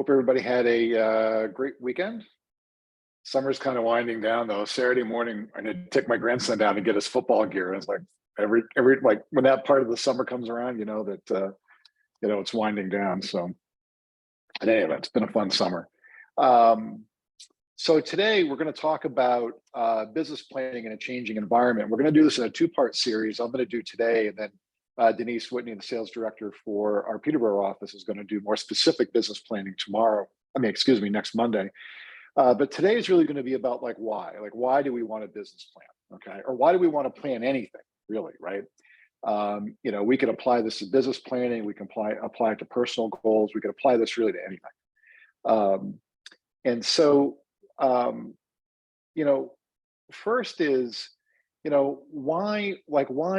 Hope everybody had a great weekend. Summer's kind of winding down though. Saturday morning, I need to take my grandson down to get his football gear. And it's like every like when that part of the summer comes around, you know that it's winding down. So at any event, it's been a fun summer. So today we're going to talk about business planning in a changing environment. We're going to do this in a two-part series. I'm going to do today, and then Denise Whitney, the sales director for our Peterborough office, is going to do more specific business planning tomorrow. Next Monday. But today is really going to be about why do we want a business plan, okay? Or why do we want to plan anything, really, right? We could apply this to business planning. We can apply it to personal goals. We could apply this really to anything. First is, why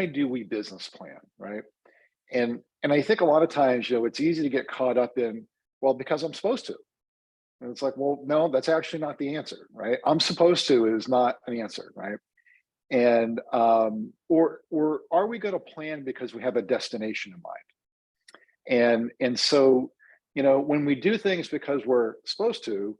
do we business plan, right? And I think a lot of times, it's easy to get caught up in, well, because I'm supposed to. And it's like, well, no, that's actually not the answer, right? I'm supposed to is not an answer, right? And or are we going to plan because we have a destination in mind? And so, when we do things because we're supposed to,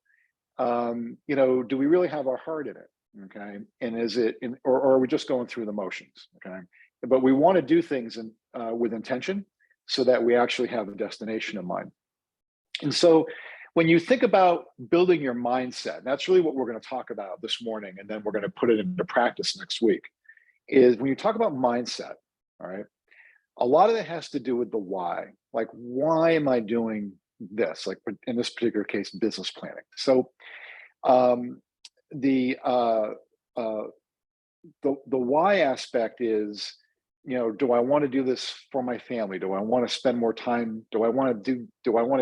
do we really have our heart in it? Okay. And is it, or are we just going through the motions? Okay. But we want to do things with intention so that we actually have a destination in mind. And so when you think about building your mindset, and that's really what we're going to talk about this morning, and then we're going to put it into practice next week, is when you talk about mindset, all right, a lot of it has to do with the why. Like, why am I doing this? Like in this particular case, business planning. So the why aspect is, do I want to do this for my family? Do I want to spend more time? Do I want to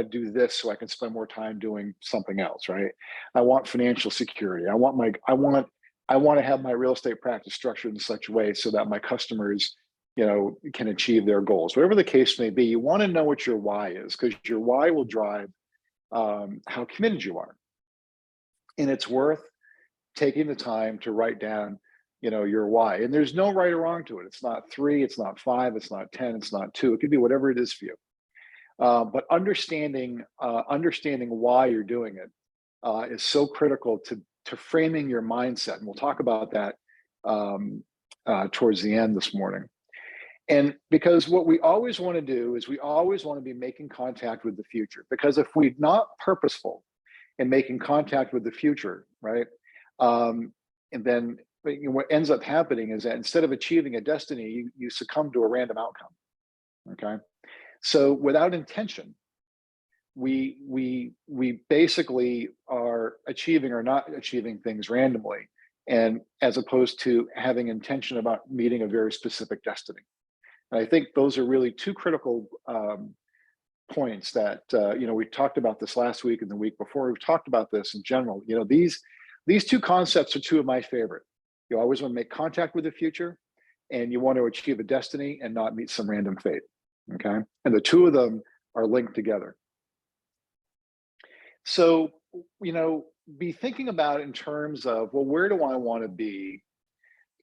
do this so I can spend more time doing something else, right? I want financial security. I want to have my real estate practice structured in such a way so that my customers, can achieve their goals. Whatever the case may be, you want to know what your why is, because your why will drive how committed you are. And it's worth taking the time to write down, your why. And there's no right or wrong to it. It's not 3, it's not 5, it's not 10, it's not 2. It could be whatever it is for you. But understanding why you're doing it is so critical to framing your mindset. And we'll talk about that towards the end this morning. And because what we always want to do is we always want to be making contact with the future. Because if we're not purposeful in making contact with the future, right? And then what ends up happening is that instead of achieving a destiny, you succumb to a random outcome. Okay. So without intention, we basically are achieving or not achieving things randomly, and as opposed to having intention about meeting a very specific destiny. And I think those are really two critical points that we talked about this last week and the week before. We've talked about this in general. These two concepts are two of my favorite. You always want to make contact with the future, and you want to achieve a destiny and not meet some random fate. Okay, and the two of them are linked together. So be thinking about it in terms of, well, where do I want to be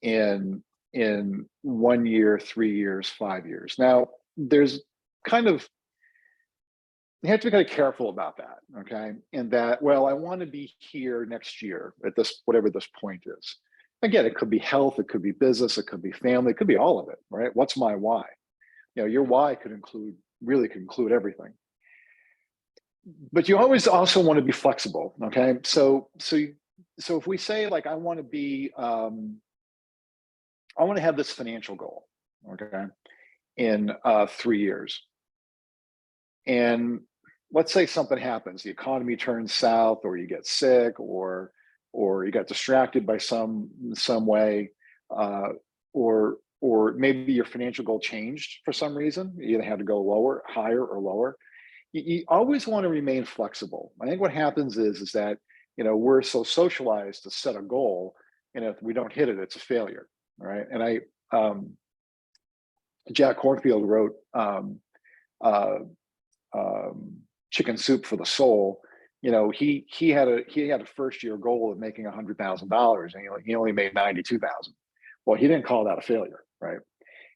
in 1 year, 3 years, 5 years? Now, there's you have to be kind of careful about that, okay? And that, well, I want to be here next year at this, whatever this point is. Again, it could be health, it could be business, it could be family, it could be all of it, right? What's my why? Your why could include everything. But you always also want to be flexible, okay? So if we say, like, I want to have this financial goal, okay, in 3 years. And let's say something happens, the economy turns south, or you get sick, or you got distracted by some way, or maybe your financial goal changed for some reason. You either had to go lower, higher, or lower. You always want to remain flexible. I think what happens is that we're so socialized to set a goal, and if we don't hit it, it's a failure, right? And Jack Kornfield wrote Chicken Soup for the Soul. He had a first year goal of making $100,000, and he only made 92,000. Well, he didn't call that a failure, right?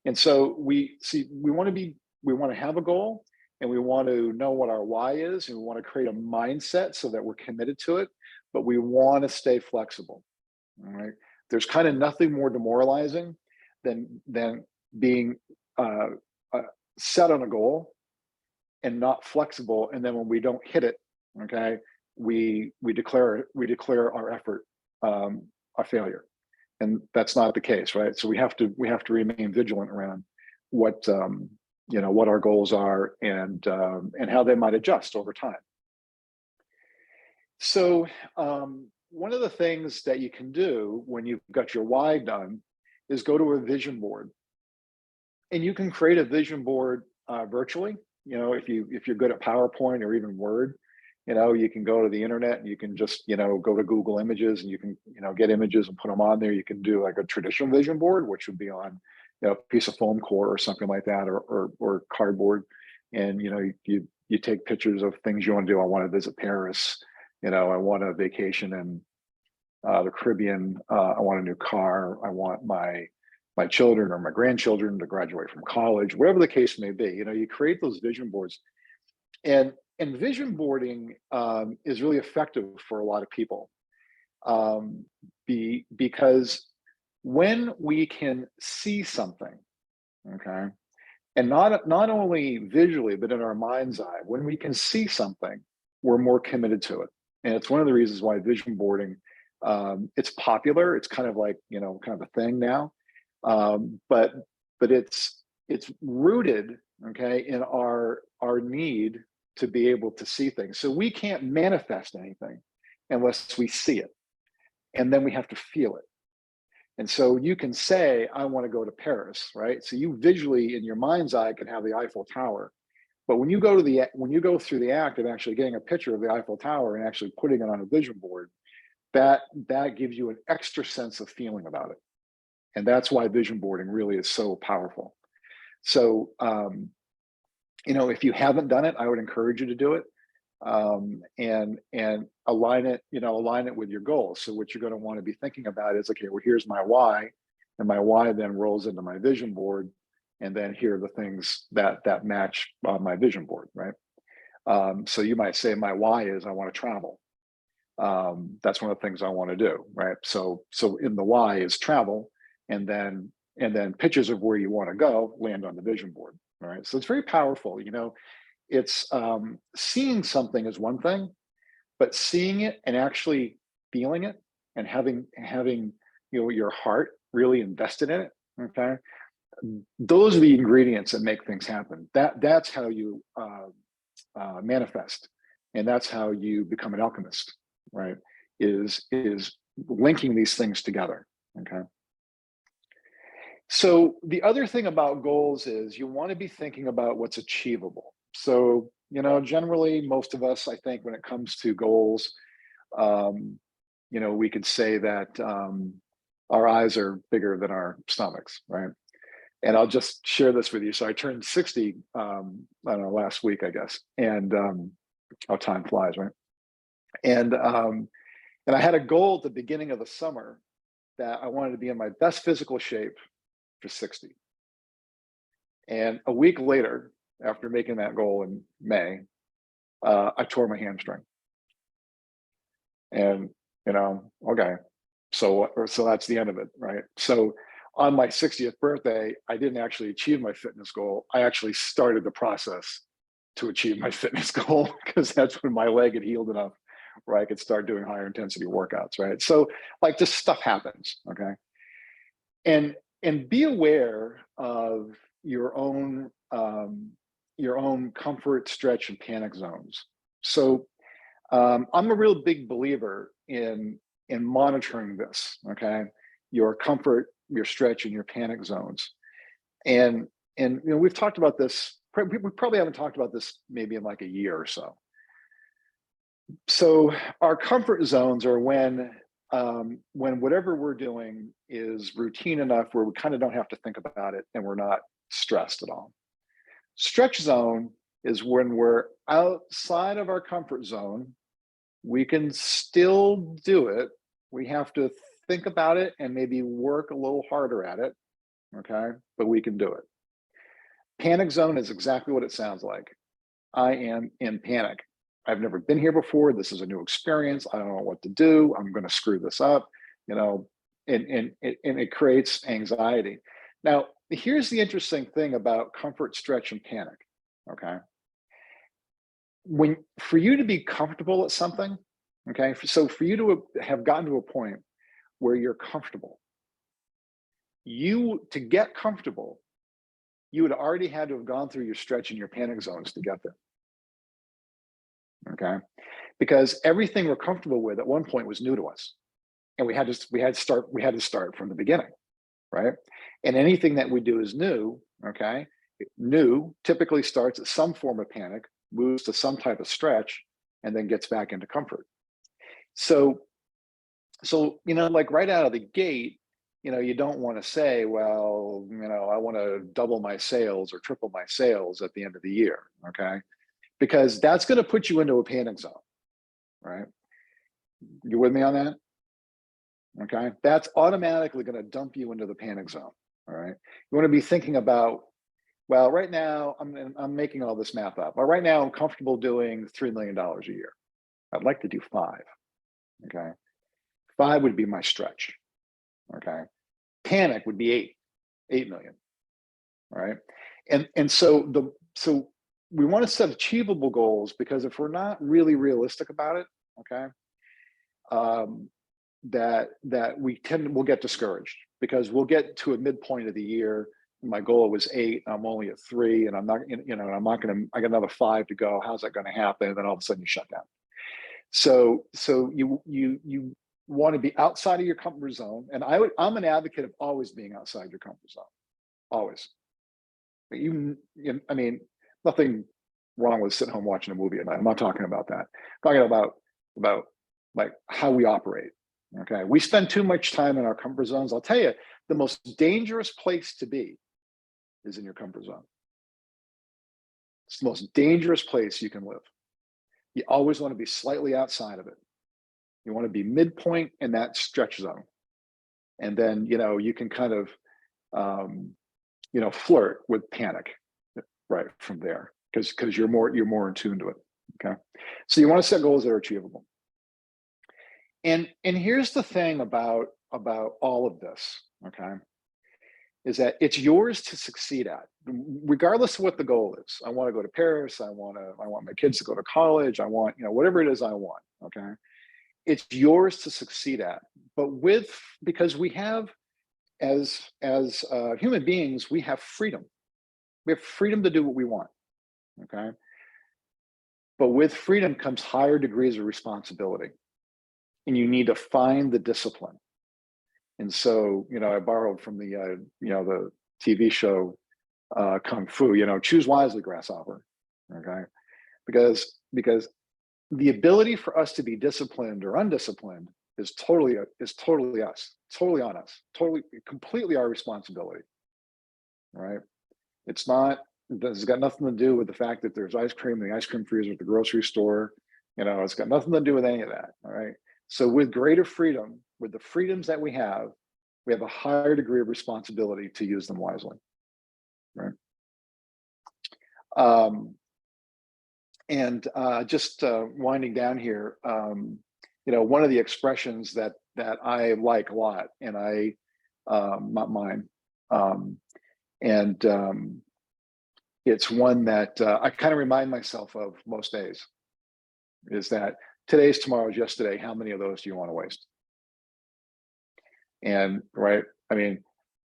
And so we want to have a goal, and we want to know what our why is, and we want to create a mindset so that we're committed to it, but we want to stay flexible. All right. There's kind of nothing more demoralizing than being uh, uh, set on a goal and not flexible, and then when we don't hit it, okay, we declare our effort a failure, and that's not the case, right? So we have to remain vigilant around what what our goals are, and how they might adjust over time. So one of the things that you can do when you've got your why done is go to a vision board, and you can create a vision board virtually. If you're good at PowerPoint or even Word, you can go to the internet and you can just go to Google Images, and you can get images and put them on there. You can do like a traditional vision board, which would be on a piece of foam core or something like that, or cardboard, and you take pictures of things you want to do. I want to visit Paris. I want a vacation in the Caribbean. I want a new car. I want my children or my grandchildren to graduate from college, whatever the case may be. You create those vision boards, and vision boarding is really effective for a lot of people, because when we can see something, okay, and not only visually but in our mind's eye, when we can see something, we're more committed to it. And it's one of the reasons why vision boarding, it's popular. It's kind of like kind of a thing now, but it's rooted, okay, in our need to be able to see things. So we can't manifest anything unless we see it, and then we have to feel it. And so you can say, I want to go to Paris, right? So you visually in your mind's eye can have the Eiffel Tower, but when you go through the act of actually getting a picture of the Eiffel Tower and actually putting it on a vision board, that gives you an extra sense of feeling about it. And that's why vision boarding really is so powerful. So if you haven't done it, I would encourage you to do it, and align it with your goals. So what you're going to want to be thinking about is, okay, well, here's my why, and my why then rolls into my vision board, and then here are the things that match my vision board, right? So you might say, my why is I want to travel. That's one of the things I want to do, right? So in the why is travel, and then pictures of where you want to go land on the vision board, right? So it's very powerful. It's seeing something is one thing, but seeing it and actually feeling it, and having your heart really invested in it, okay, those are the ingredients that make things happen. That's how you manifest, and that's how you become an alchemist, right? Is linking these things together, okay? So the other thing about goals is you want to be thinking about what's achievable. So, generally, most of us, I think, when it comes to goals, we could say that our eyes are bigger than our stomachs, right? And I'll just share this with you. So I turned 60, I don't know, last week, I guess. And how time flies, right? And I had a goal at the beginning of the summer that I wanted to be in my best physical shape for 60. And a week later, after making that goal in May, I tore my hamstring. And okay, so that's the end of it, right? So on my 60th birthday, I didn't actually achieve my fitness goal. I actually started the process to achieve my fitness goal, because that's when my leg had healed enough where I could start doing higher intensity workouts, right? So like, just stuff happens, okay? And be aware of your own comfort, stretch, and panic zones. So I'm a real big believer in monitoring this, okay? Your comfort, your stretch, and your panic zones. And we've talked about this. We probably haven't talked about this maybe in like a year or so. So our comfort zones are when whatever we're doing is routine enough where we kind of don't have to think about it, and we're not stressed at all. Stretch zone is when we're outside of our comfort zone. We can still do it. We have to think about it and maybe work a little harder at it, okay? But we can do it. Panic zone is exactly what it sounds like. I am in panic. I've never been here before. This is a new experience. I don't know what to do. I'm going to screw this up, you know, and it creates anxiety. Now, here's the interesting thing about comfort, stretch, and panic. Okay. When for you to be comfortable at something, okay, so for you to have gotten to a point where you're comfortable, you to get comfortable, you would already had to have gone through your stretch and your panic zones to get there. Okay. Because everything we're comfortable with at one point was new to us. And we had to start from the beginning, right? And anything that we do is new, okay? New typically starts at some form of panic, moves to some type of stretch, and then gets back into comfort. So, you know, like right out of the gate, you know, you don't want to say, well, you know, I want to double my sales or triple my sales at the end of the year, okay? Because that's going to put you into a panic zone, right? You with me on that? Okay. That's automatically going to dump you into the panic zone. All right. You want to be thinking about, well, right now I'm making all this math up. But right now I'm comfortable doing $3 million a year. I'd like to do five. Okay. Five would be my stretch. Okay. Panic would be 8 million. All right. And so we want to set achievable goals, because if we're not really realistic about it, okay, that we'll get discouraged, because we'll get to a midpoint of the year. My goal was 8, I'm only at 3, and I'm not, you know, I got another 5 to go. How's that going to happen? And then all of a sudden you shut down. So you want to be outside of your comfort zone. And I'm an advocate of always being outside your comfort zone. Always. But I mean, nothing wrong with sitting home watching a movie at night. I'm not talking about that. I'm talking about like how we operate. Okay. We spend too much time in our comfort zones. I'll tell you, the most dangerous place to be is in your comfort zone. It's the most dangerous place you can live. You always want to be slightly outside of it. You want to be midpoint in that stretch zone. And then, you know, you can kind of, you know, flirt with panic right from there, because you're more in tune to it. Okay. So you want to set goals that are achievable. And here's the thing about all of this, okay, is that it's yours to succeed at, regardless of what the goal is. I want to go to Paris. I want my kids to go to college. I want, you know, whatever it is I want. Okay. It's yours to succeed at, but because we have, as human beings, we have freedom. We have freedom to do what we want. Okay. But with freedom comes higher degrees of responsibility, and you need to find the discipline. And so, you know, I borrowed from the, you know, the TV show Kung Fu, you know, choose wisely, grasshopper. Okay. Because the ability for us to be disciplined or undisciplined is totally us, totally on us, totally, completely our responsibility. Right. It's got nothing to do with the fact that there's ice cream in the ice cream freezer at the grocery store. You know, it's got nothing to do with any of that. All right. So with greater freedom, with the freedoms that we have a higher degree of responsibility to use them wisely. Right. Just winding down here, you know, one of the expressions that I like a lot, and not mine, it's one that I kind of remind myself of most days, is that today's tomorrow's yesterday. How many of those do you want to waste? And right, I mean,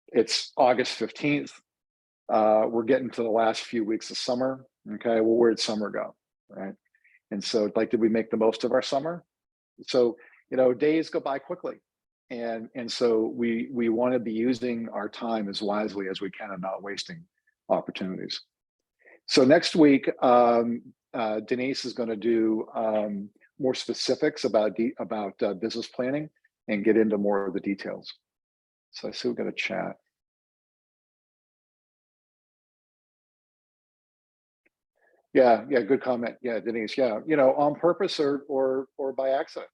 it's August 15th. We're getting to the last few weeks of summer. Okay, well, where'd summer go? Right. And so, like, did we make the most of our summer? So, you know, days go by quickly. And so we want to be using our time as wisely as we can and not wasting opportunities. So next week, Denise is going to do more specifics about business planning and get into more of the details. So I see we've got a chat. Yeah, good comment. Yeah, Denise. Yeah, you know, on purpose or by accident.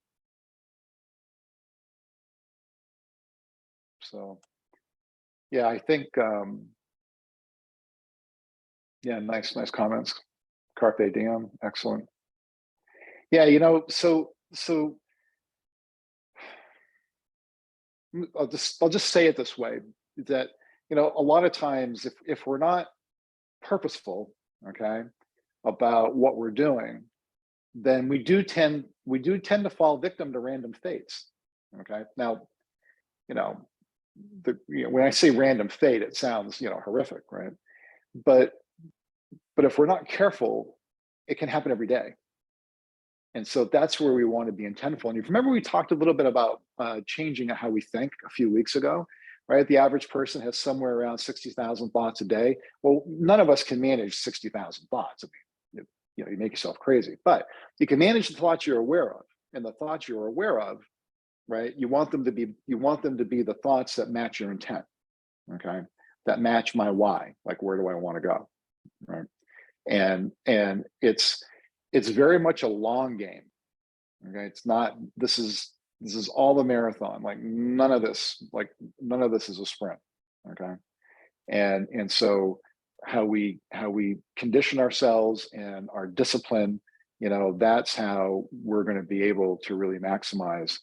So, yeah, I think, yeah, nice comments. Carpe diem. Excellent. Yeah, you know, so I'll just say it this way, that, you know, a lot of times if we're not purposeful, okay, about what we're doing, then we do tend to fall victim to random fates. Okay. Now, you know, when I say random fate, it sounds, you know, horrific, right? But if we're not careful, it can happen every day. And so that's where we want to be intentful. And you remember we talked a little bit about changing how we think a few weeks ago, right? The average person has somewhere around 60,000 thoughts a day. Well, none of us can manage 60,000 thoughts. I mean, you know, you make yourself crazy, but you can manage the thoughts you're aware of. And the thoughts you're aware of, right? You want them to be the thoughts that match your intent, okay? That match my why, like where do I want to go, right? And it's very much a long game. Okay, it's not. This is all the marathon. Like none of this is a sprint. Okay, and so how we condition ourselves and our discipline, you know, that's how we're going to be able to really maximize,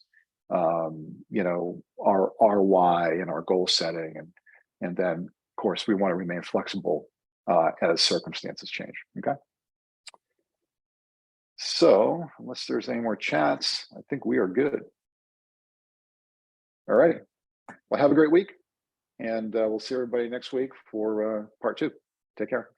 you know, our why and our goal setting, and then of course we want to remain flexible as circumstances change. Okay. So unless there's any more chats, I think we are good. All right. Well, have a great week, and we'll see everybody next week for part 2. Take care.